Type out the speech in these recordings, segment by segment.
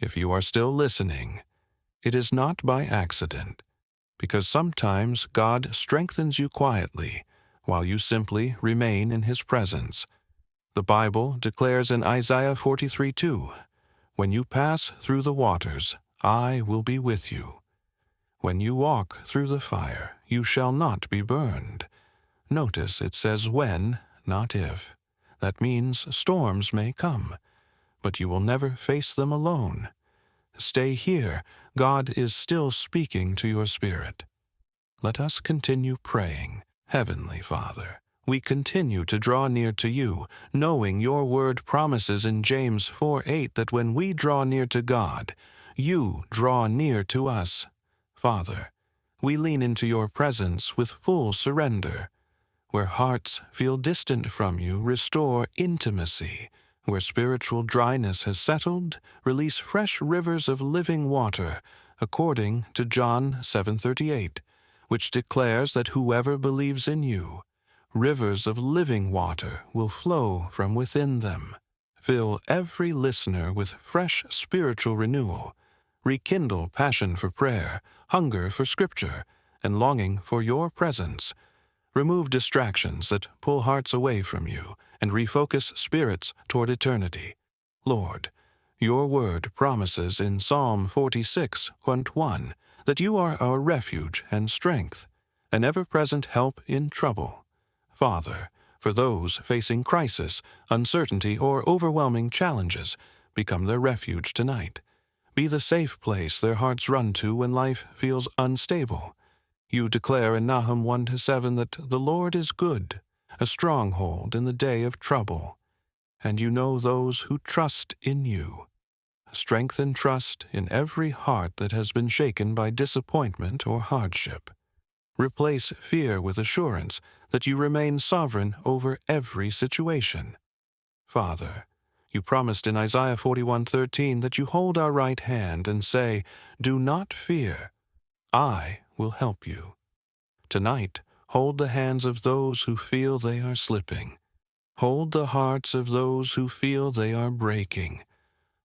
If you are still listening, it is not by accident, because sometimes God strengthens you quietly while you simply remain in His presence. The Bible declares in Isaiah 43:2, "When you pass through the waters, I will be with you. When you walk through the fire, you shall not be burned." Notice it says when, not if. That means storms may come, but you will never face them alone. Stay here. God is still speaking to your spirit. Let us continue praying. Heavenly Father, we continue to draw near to you, knowing your word promises in James 4:8 that when we draw near to God, you draw near to us. Father, we lean into your presence with full surrender. Where hearts feel distant from you, restore intimacy. Where spiritual dryness has settled, release fresh rivers of living water, according to John 7:38, which declares that whoever believes in you, rivers of living water will flow from within them. Fill every listener with fresh spiritual renewal. Rekindle passion for prayer, hunger for Scripture, and longing for your presence. Remove distractions that pull hearts away from you and refocus spirits toward eternity. Lord, your word promises in Psalm 46:1 that you are our refuge and strength, an ever-present help in trouble. Father, for those facing crisis, uncertainty, or overwhelming challenges, become their refuge tonight. Be the safe place their hearts run to when life feels unstable. You declare in Nahum 1-7 that the Lord is good, a stronghold in the day of trouble, and you know those who trust in you. Strengthen trust in every heart that has been shaken by disappointment or hardship. Replace fear with assurance that you remain sovereign over every situation. Father, you promised in Isaiah 41:13 that you hold our right hand and say, "Do not fear, I will help you." Tonight, hold the hands of those who feel they are slipping. Hold the hearts of those who feel they are breaking.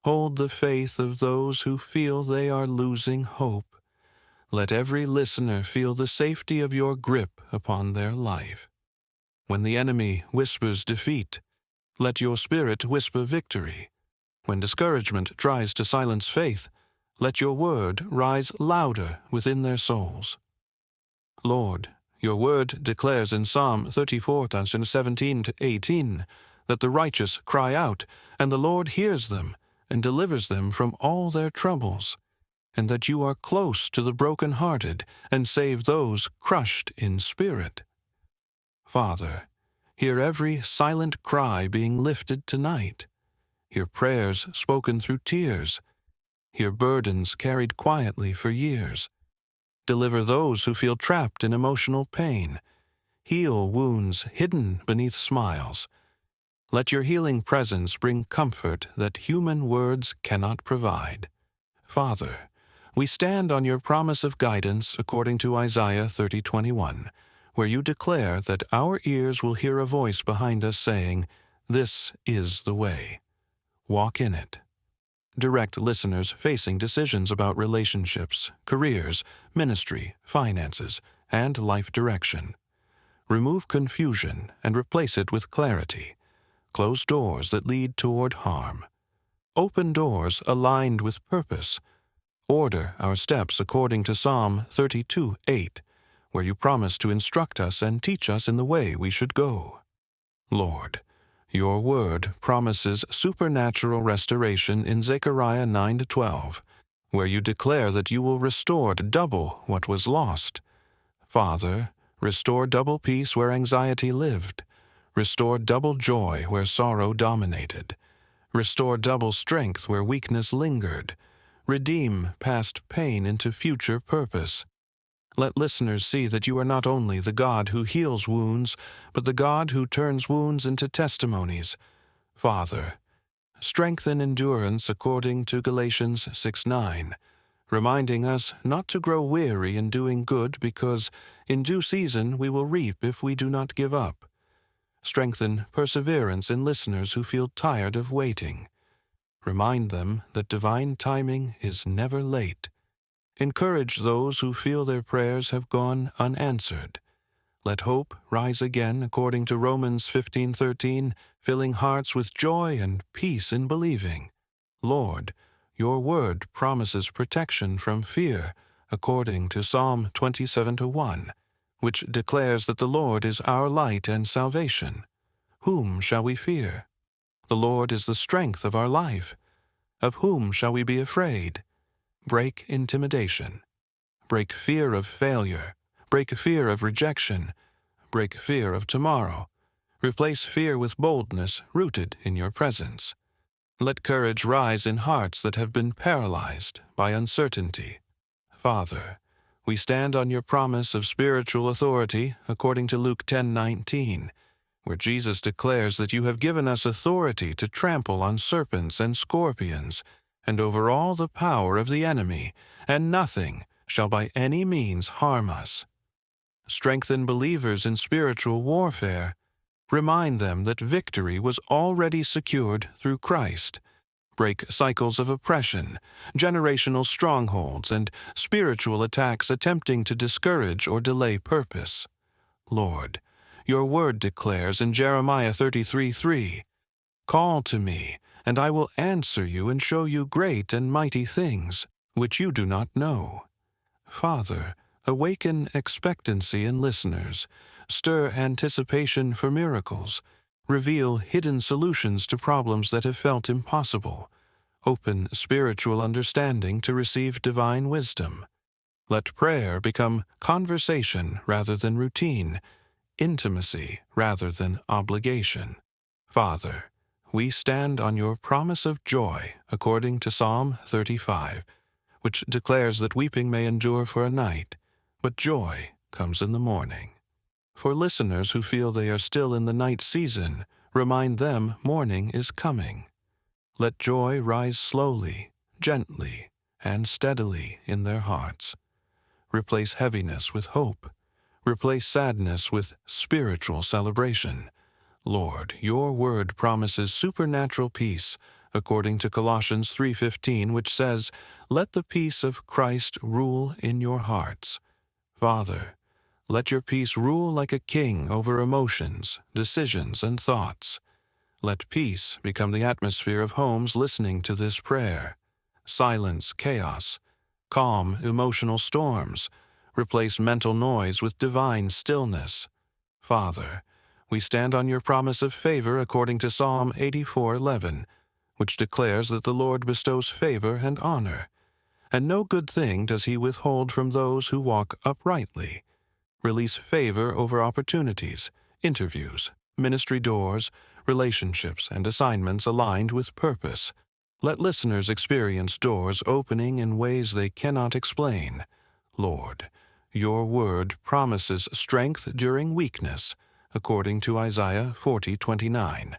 Hold the faith of those who feel they are losing hope. Let every listener feel the safety of your grip upon their life. When the enemy whispers defeat, let your spirit whisper victory. When discouragement tries to silence faith, let your word rise louder within their souls. Lord, your word declares in Psalm 34:17-18 that the righteous cry out, and the Lord hears them and delivers them from all their troubles, and that you are close to the brokenhearted and save those crushed in spirit. Father, hear every silent cry being lifted tonight. Hear prayers spoken through tears. Hear burdens carried quietly for years. Deliver those who feel trapped in emotional pain. Heal wounds hidden beneath smiles. Let your healing presence bring comfort that human words cannot provide. Father, we stand on your promise of guidance according to Isaiah 30:21, where you declare that our ears will hear a voice behind us saying, "This is the way. Walk in it." Direct listeners facing decisions about relationships, careers, ministry, finances, and life direction. Remove confusion and replace it with clarity. Close doors that lead toward harm. Open doors aligned with purpose. Order our steps according to Psalm 32:8, where you promise to instruct us and teach us in the way we should go. Lord, your word promises supernatural restoration in Zechariah 9:12, where you declare that you will restore double what was lost. Father, restore double peace where anxiety lived. Restore double joy where sorrow dominated. Restore double strength where weakness lingered. Redeem past pain into future purpose. Let listeners see that you are not only the God who heals wounds, but the God who turns wounds into testimonies. Father, strengthen endurance according to Galatians 6:9, reminding us not to grow weary in doing good because in due season we will reap if we do not give up. Strengthen perseverance in listeners who feel tired of waiting. Remind them that divine timing is never late. Encourage those who feel their prayers have gone unanswered. Let hope rise again according to Romans 15:13, filling hearts with joy and peace in believing. Lord, your word promises protection from fear, according to Psalm 27:1, which declares that the Lord is our light and salvation. Whom shall we fear? The Lord is the strength of our life. Of whom shall we be afraid? Break intimidation. Break fear of failure. Break fear of rejection. Break fear of tomorrow. Replace fear with boldness rooted in your presence. Let courage rise in hearts that have been paralyzed by uncertainty. Father, we stand on your promise of spiritual authority according to Luke 10:19, where Jesus declares that you have given us authority to trample on serpents and scorpions, and over all the power of the enemy, and nothing shall by any means harm us. Strengthen believers in spiritual warfare. Remind them that victory was already secured through Christ. Break cycles of oppression, generational strongholds, and spiritual attacks attempting to discourage or delay purpose. Lord, your word declares in Jeremiah 33:3, "Call to me, and I will answer you and show you great and mighty things, which you do not know." Father, awaken expectancy in listeners, stir anticipation for miracles, reveal hidden solutions to problems that have felt impossible, open spiritual understanding to receive divine wisdom. Let prayer become conversation rather than routine, intimacy rather than obligation. Father, we stand on your promise of joy according to Psalm 35, which declares that weeping may endure for a night, but joy comes in the morning. For listeners who feel they are still in the night season, remind them morning is coming. Let joy rise slowly, gently, and steadily in their hearts. Replace heaviness with hope. Replace sadness with spiritual celebration. Lord, your word promises supernatural peace, according to Colossians 3:15, which says, "Let the peace of Christ rule in your hearts." Father, let your peace rule like a king over emotions, decisions, and thoughts. Let peace become the atmosphere of homes listening to this prayer. Silence chaos. Calm emotional storms. Replace mental noise with divine stillness. Father, we stand on your promise of favor according to Psalm 84:11, which declares that the Lord bestows favor and honor, and no good thing does he withhold from those who walk uprightly. Release favor over opportunities, interviews, ministry doors, relationships, and assignments aligned with purpose. Let listeners experience doors opening in ways they cannot explain. Lord, your word promises strength during weakness, according to Isaiah 40:29,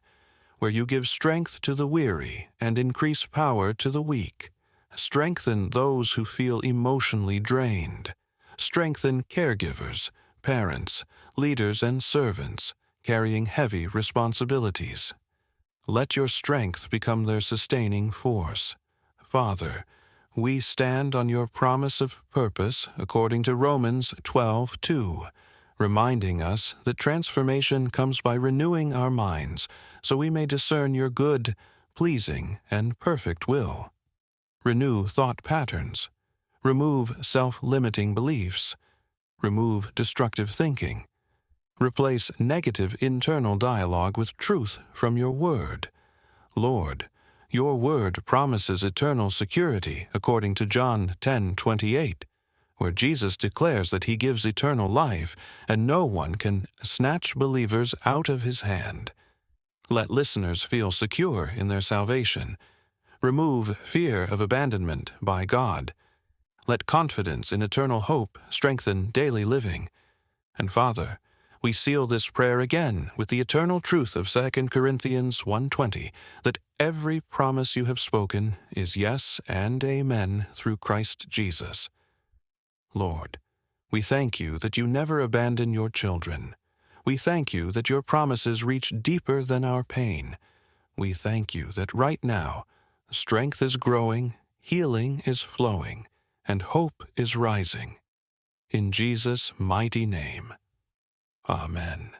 where you give strength to the weary and increase power to the weak. Strengthen those who feel emotionally drained. Strengthen caregivers, parents, leaders, and servants carrying heavy responsibilities. Let your strength become their sustaining force. Father, we stand on your promise of purpose according to Romans 12:2, reminding us that transformation comes by renewing our minds so we may discern your good, pleasing, and perfect will. Renew thought patterns. Remove self-limiting beliefs. Remove destructive thinking. Replace negative internal dialogue with truth from your word. Lord, your word promises eternal security according to John 10:28, where Jesus declares that he gives eternal life and no one can snatch believers out of his hand. Let listeners feel secure in their salvation. Remove fear of abandonment by God. Let confidence in eternal hope strengthen daily living. And Father, we seal this prayer again with the eternal truth of 2 Corinthians 1:20, that every promise you have spoken is yes and amen through Christ Jesus. Lord, we thank you that you never abandon your children. We thank you that your promises reach deeper than our pain. We thank you that right now, strength is growing, healing is flowing, and hope is rising. In Jesus' mighty name. Amen.